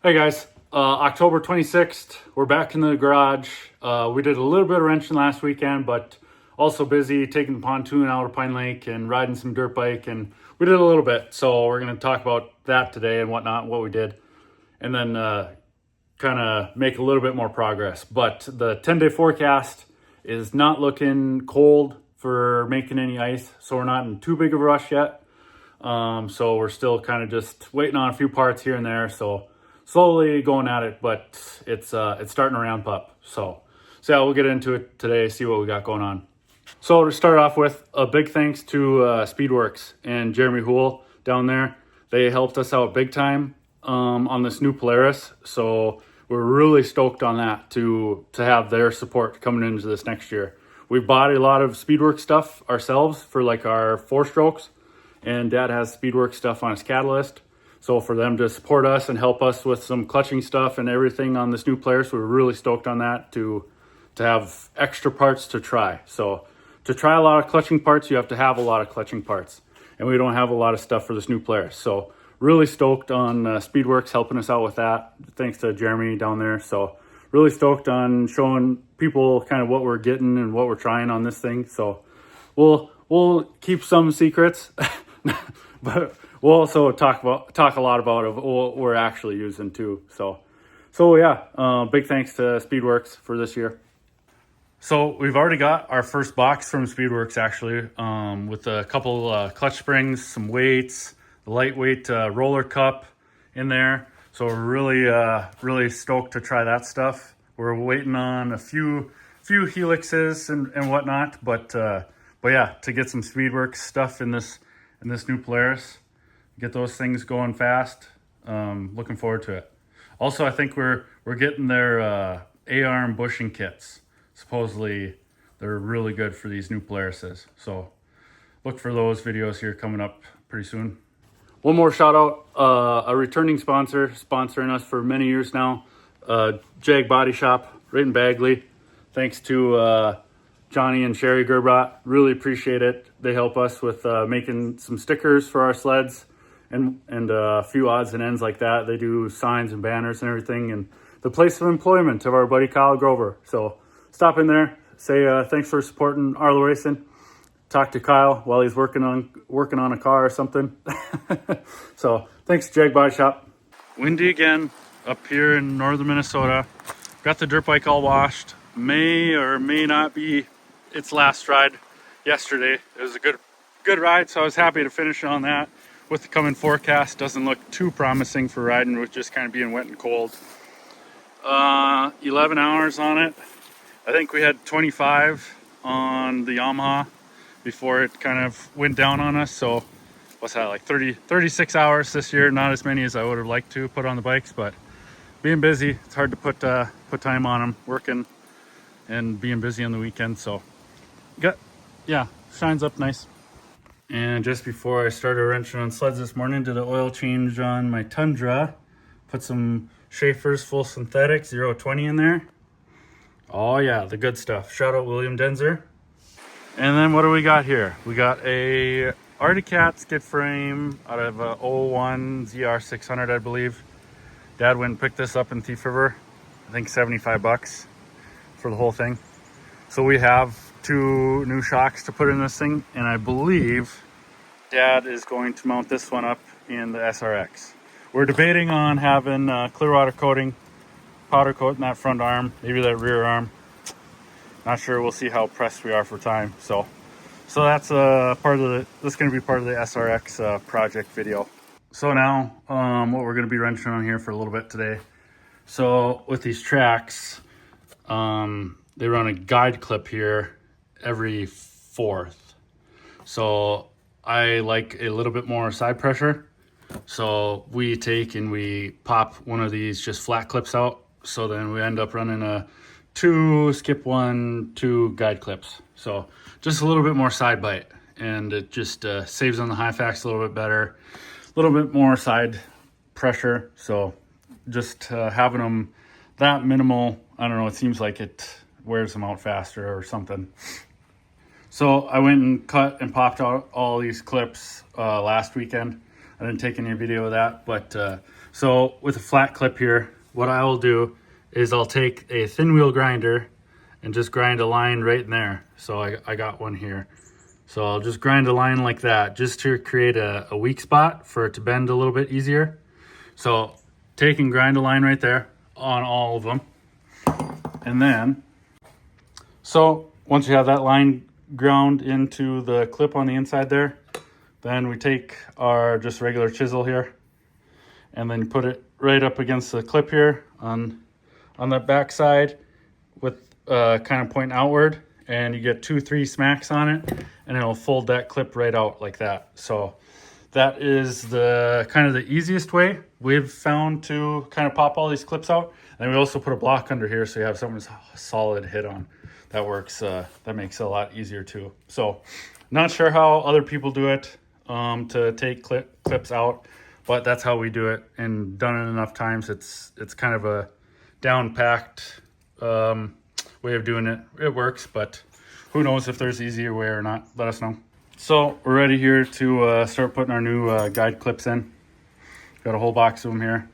Hey guys, October 26th, we're back in the garage. We did a little bit of wrenching last weekend, but also busy taking the pontoon out of Pine Lake and riding some dirt bike, and we did a little bit. So we're going to talk about that today and whatnot, what we did, and then kind of make a little bit more progress. But the 10-day forecast is not looking cold for making any ice, so we're not in too big of a rush yet. So we're still kind of just waiting on a few parts here and there. So slowly going at it, but it's starting to ramp up. So yeah, we'll get into it today, see what we got going on. So to start off with, a big thanks to Speedwerx and Jeremy Houle down there. They helped us out big time on this new Polaris. So we're really stoked on that to have their support coming into this next year. We bought a lot of Speedwerx stuff ourselves for like our 4-strokes, and Dad has Speedwerx stuff on his Catalyst. So for them to support us and help us with some clutching stuff and everything on this new Polaris, we're really stoked on that to have extra parts to try. So to try a lot of clutching parts, you have to have a lot of clutching parts. And we don't have a lot of stuff for this new Polaris. So really stoked on Speedwerx helping us out with that. Thanks to Jeremy down there. So really stoked on showing people kind of what we're getting and what we're trying on this thing. So we'll keep some secrets, but we'll also talk a lot about what we're actually using too. So yeah, big thanks to Speedwerx for this year. So we've already got our first box from Speedwerx actually, with a couple clutch springs, some weights, the lightweight roller cup in there. So we're really stoked to try that stuff. We're waiting on a few helixes and whatnot, but yeah, to get some Speedwerx stuff in this new Polaris, get those things going fast. Looking forward to it. Also, I think we're getting their A-arm bushing kits. Supposedly, they're really good for these new Polarises. So look for those videos here coming up pretty soon. One more shout out, a returning sponsor, sponsoring us for many years now, JAG Body Shop, right in Bagley. Thanks to Johnny and Sherry Gerbrot. Really appreciate it. They help us with making some stickers for our sleds and a few odds and ends like that. They do signs and banners and everything, and the place of employment of our buddy Kyle Grover. So stop in there, say thanks for supporting Arlo Racing. Talk to Kyle while he's working on a car or something. So thanks, Jag Body Shop. Windy again up here in northern Minnesota. Got the dirt bike all washed. May or may not be its last ride yesterday. It was a good ride, so I was happy to finish on that. With the coming forecast, doesn't look too promising for riding with just kind of being wet and cold. 11 hours on it. I think we had 25 on the Yamaha before it kind of went down on us. So what's that, like 36 hours this year? Not as many as I would have liked to put on the bikes, but being busy, it's hard to put time on them, working and being busy on the weekend. So yeah, shines up nice. And just before I started wrenching on sleds this morning, did an oil change on my Tundra. Put some Schaeffer's full synthetic 020 in there. Oh yeah, the good stuff. Shout out William Denzer. And then what do we got here? We got a Articat skid frame out of a 01 ZR600, I believe. Dad went and picked this up in Thief River. I think 75 bucks for the whole thing. So we have 2 new shocks to put in this thing, and I believe Dad is going to mount this one up in the SRX. We're debating on having Clearwater Coating, powder coat in that front arm, maybe that rear arm. Not sure. We'll see how pressed we are for time. So that's part of that's going to be part of the SRX project video. So now what we're going to be wrenching on here for a little bit today. So with these tracks, they run a guide clip here every 4th. So I like a little bit more side pressure. So we take and we pop one of these just flat clips out. So then we end up running a 2 skip 1, 2 guide clips. So just a little bit more side bite, and it just saves on the high facts a little bit better, a little bit more side pressure. So just having them that minimal, I don't know, it seems like it wears them out faster or something. So I went and cut and popped out all these clips last weekend. I didn't take any video of that, but So with a flat clip here, what I will do is I'll take a thin wheel grinder and just grind a line right in there. So I got one here. So I'll just grind a line like that just to create a weak spot for it to bend a little bit easier. So take and grind a line right there on all of them. And then, so once you have that line ground into the clip on the inside there, then we take our just regular chisel here and then put it right up against the clip here on the back side with kind of pointing outward, and you get 2-3 smacks on it and it'll fold that clip right out like that. So that is the kind of the easiest way we've found to kind of pop all these clips out. And we also put a block under here so you have something solid hit on. That works, that makes it a lot easier too. So not sure how other people do it to take clips out, but that's how we do it, and done it enough times. It's kind of a down packed way of doing it. It works, but who knows if there's an easier way or not. Let us know. So we're ready here to start putting our new guide clips in. Got a whole box of them here.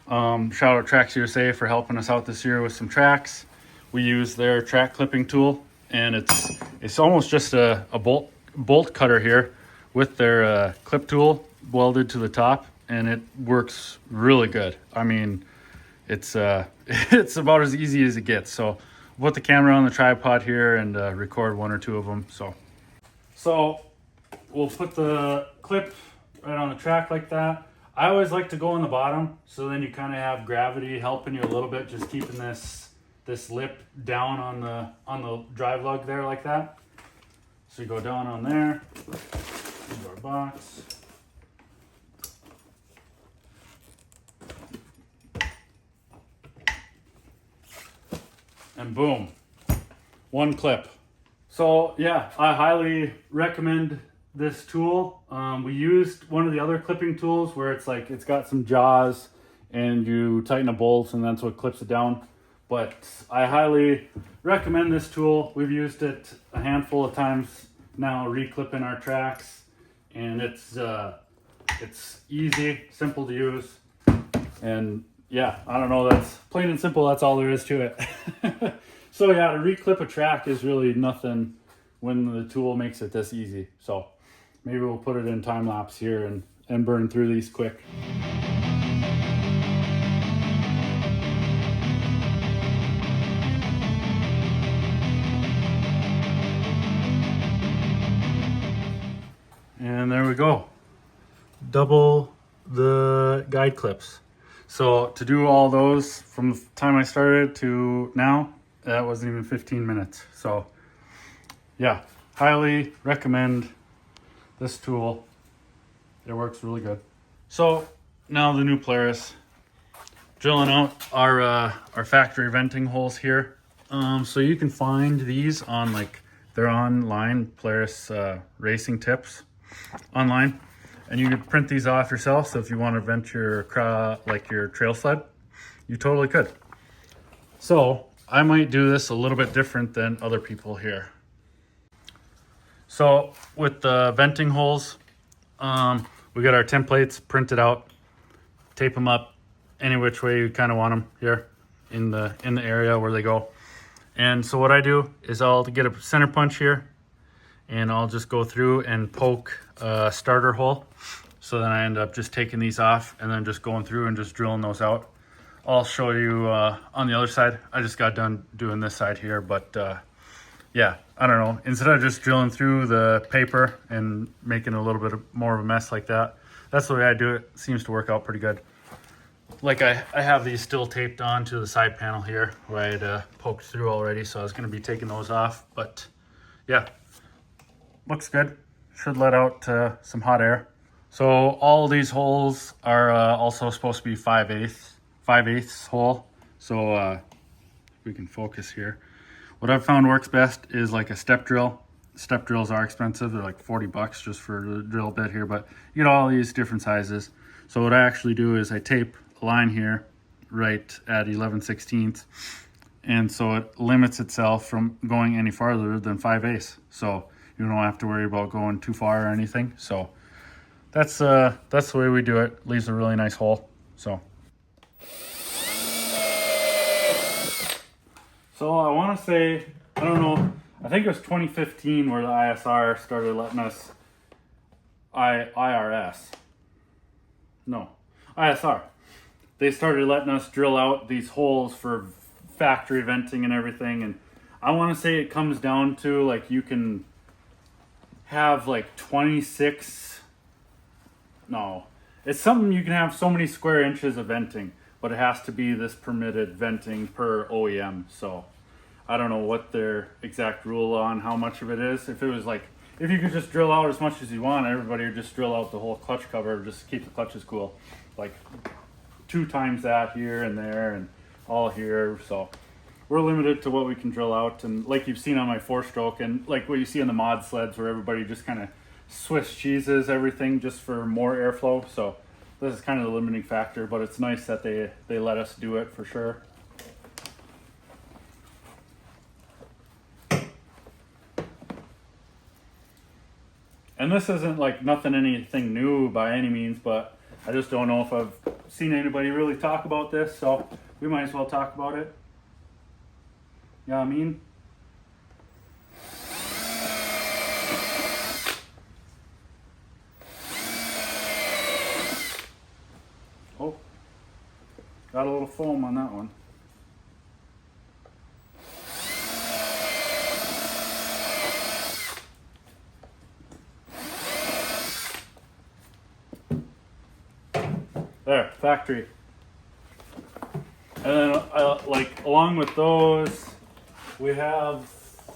Shout out Tracks USA for helping us out this year with some tracks. We use their track clipping tool, and it's almost just a bolt cutter here with their clip tool welded to the top, and it works really good. I mean, it's it's about as easy as it gets. So put the camera on the tripod here and record 1 or 2 of them. So we'll put the clip right on the track like that. I always like to go on the bottom, so then you kind of have gravity helping you a little bit, just keeping this lip down on the drive lug there like that. So you go down on there, into our box. And boom, 1 clip. So yeah, I highly recommend this tool. We used one of the other clipping tools where it's got some jaws and you tighten the bolts and that's what clips it down. But I highly recommend this tool. We've used it a handful of times now, reclipping our tracks, and it's easy, simple to use, and yeah, I don't know, that's plain and simple. That's all there is to it. So yeah, to reclip a track is really nothing when the tool makes it this easy. So maybe we'll put it in time lapse here and burn through these quick. And there we go. Double the guide clips. So to do all those from the time I started to now, that wasn't even 15 minutes. So yeah, highly recommend this tool. It works really good. So now the new Polaris. Drilling out our factory venting holes here. So you can find these on they're online, Polaris racing tips online. And you can print these off yourself. So if you want to vent your trail sled, you totally could. So I might do this a little bit different than other people here. So with the venting holes, we got our templates printed out, tape them up any which way you kind of want them here in the area where they go. And so what I do is I'll get a center punch here, and I'll just go through and poke a starter hole. So then I end up just taking these off and then just going through and just drilling those out. I'll show you on the other side. I just got done doing this side here, but yeah, I don't know. Instead of just drilling through the paper and making a little bit more of a mess like that, that's the way I do it. Seems to work out pretty good. Like I have these still taped on to the side panel here where I had poked through already, so I was going to be taking those off. But yeah, looks good. Should let out some hot air. So all these holes are also supposed to be 5/8 hole. So we can focus here. What I've found works best is like a step drill. Step drills are expensive. They're like $40 just for the drill bit here, but you get all these different sizes. So what I actually do is I tape a line here right at 11/16, and so it limits itself from going any farther than 5/8. So you don't have to worry about going too far or anything. So that's the way we do it. Leaves a really nice hole. So I want to say, I don't know, I think it was 2015 where the ISR started letting us, ISR. They started letting us drill out these holes for factory venting and everything. And I want to say it comes down to like you can have like 26, no, it's something you can have so many square inches of venting, but it has to be this permitted venting per OEM. So I don't know what their exact rule on how much of it is. If it was like, if you could just drill out as much as you want, everybody would just drill out the whole clutch cover, just keep the clutches cool. Like 2 times that here and there and all here. So we're limited to what we can drill out. And like you've seen on my 4-stroke and like what you see on the mod sleds where everybody just kind of Swiss cheeses everything just for more airflow. So this is kind of the limiting factor, but it's nice that they let us do it for sure. And this isn't like anything new by any means, but I just don't know if I've seen anybody really talk about this, so we might as well talk about it. Yeah, I mean. Oh, got a little foam on that one. There, factory. And then like along with those, we have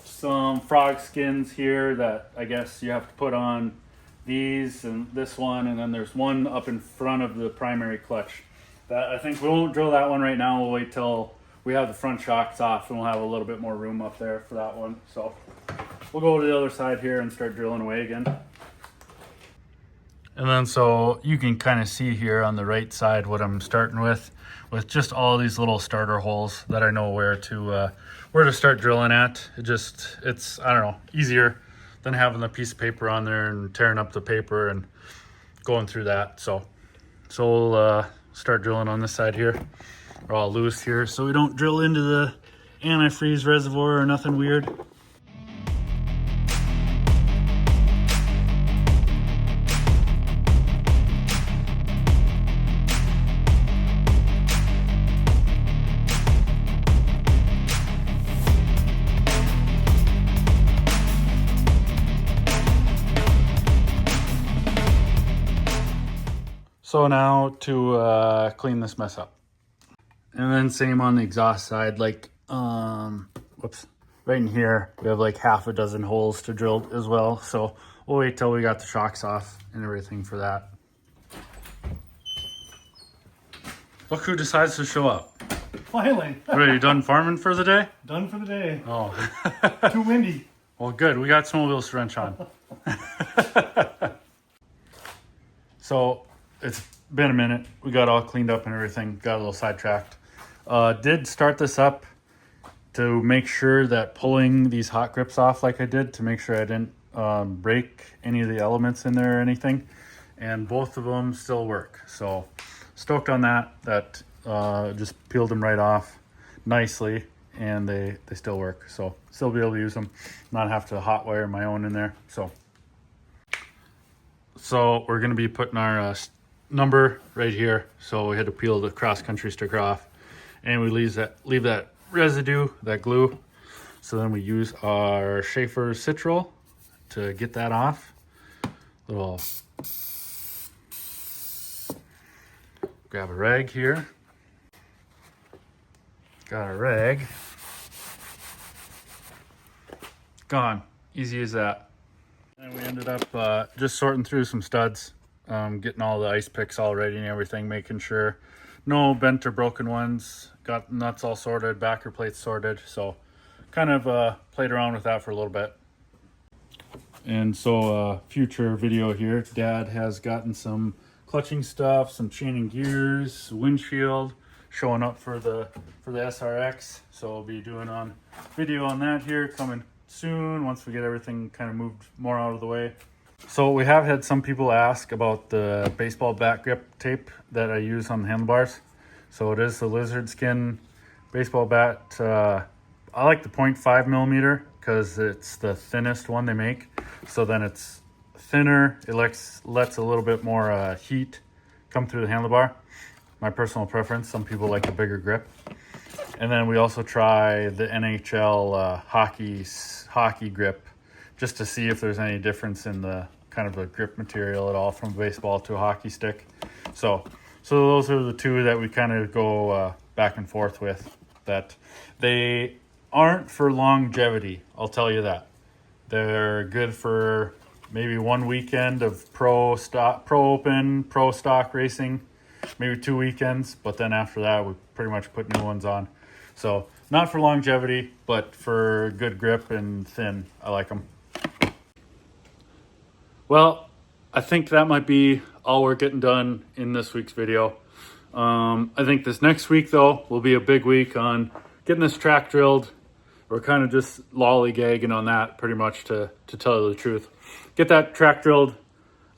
some frog skins here that I guess you have to put on these and this one, and then there's one up in front of the primary clutch. That I think we won't drill that one right now. We'll wait till we have the front shocks off and we'll have a little bit more room up there for that one. So we'll go to the other side here and start drilling away again. And then so you can kind of see here on the right side what I'm starting with just all these little starter holes that I know where to start drilling at. It's I don't know, easier than having the piece of paper on there and tearing up the paper and going through that. So we'll start drilling on this side here. We're all loose here so we don't drill into the antifreeze reservoir or nothing weird. So now to clean this mess up. And then same on the exhaust side, like, whoops, right in here, we have like half a dozen holes to drill as well. So we'll wait till we got the shocks off and everything for that. Look who decides to show up. Finally. Are you done farming for the day? Done for the day. Oh. Too windy. Well, good. We got snowmobiles to wrench on. So it's been a minute. We got all cleaned up and everything. Got a little sidetracked. Did start this up to make sure that pulling these hot grips off like I did to make sure I didn't break any of the elements in there or anything. And both of them still work. So stoked on that. That just peeled them right off nicely and they still work. So still be able to use them. Not have to hot wire my own in there. So we're going to be putting our number right here. So we had to peel the cross-country sticker off and we leave that residue, that glue. So then we use our Schaeffer Citral to get that off. Little grab a rag here. Got a rag. Gone. Easy as that. And we ended up just sorting through some studs. Getting all the ice picks all ready and everything, making sure no bent or broken ones. Got nuts all sorted, backer plates sorted. So kind of played around with that for a little bit. And so future video here, Dad has gotten some clutching stuff, some chaining gears, windshield showing up for the SRX. So we'll be doing on video on that here coming soon once we get everything kind of moved more out of the way. So we have had some people ask about the baseball bat grip tape that I use on the handlebars. So it is the lizard skin baseball bat. I like the 0.5 millimeter because it's the thinnest one they make. So then it's thinner. It lets a little bit more heat come through the handlebar. My personal preference. Some people like the bigger grip. And then we also try the NHL hockey grip just to see if there's any difference in the kind of the grip material at all from baseball to a hockey stick. So those are the two that we kind of go back and forth with. That they aren't for longevity, I'll tell you that. They're good for maybe one weekend of pro open, pro stock racing, maybe 2 weekends, but then after that we pretty much put new ones on. So not for longevity, but for good grip and thin. I like them. Well, I think that might be all we're getting done in this week's video. I think this next week, though, will be a big week on getting this track drilled. We're kind of just lollygagging on that pretty much to tell you the truth. Get that track drilled,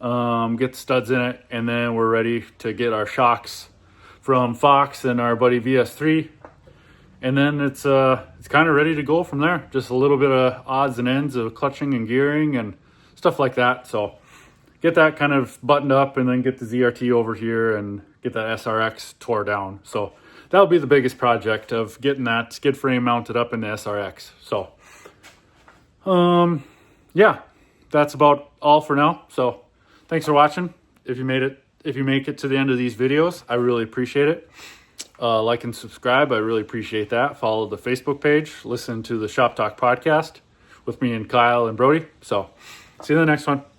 get the studs in it, and then we're ready to get our shocks from Fox and our buddy VS3. And then it's kind of ready to go from there. Just a little bit of odds and ends of clutching and gearing and stuff like that. So get that kind of buttoned up and then get the ZRT over here and get that SRX tore down. So that'll be the biggest project of getting that skid frame mounted up in the SRX. So, yeah, that's about all for now. So thanks for watching. If you make it to the end of these videos, I really appreciate it. Like and subscribe. I really appreciate that. Follow the Facebook page. Listen to the Shop Talk podcast with me and Kyle and Brody. So see you in the next one.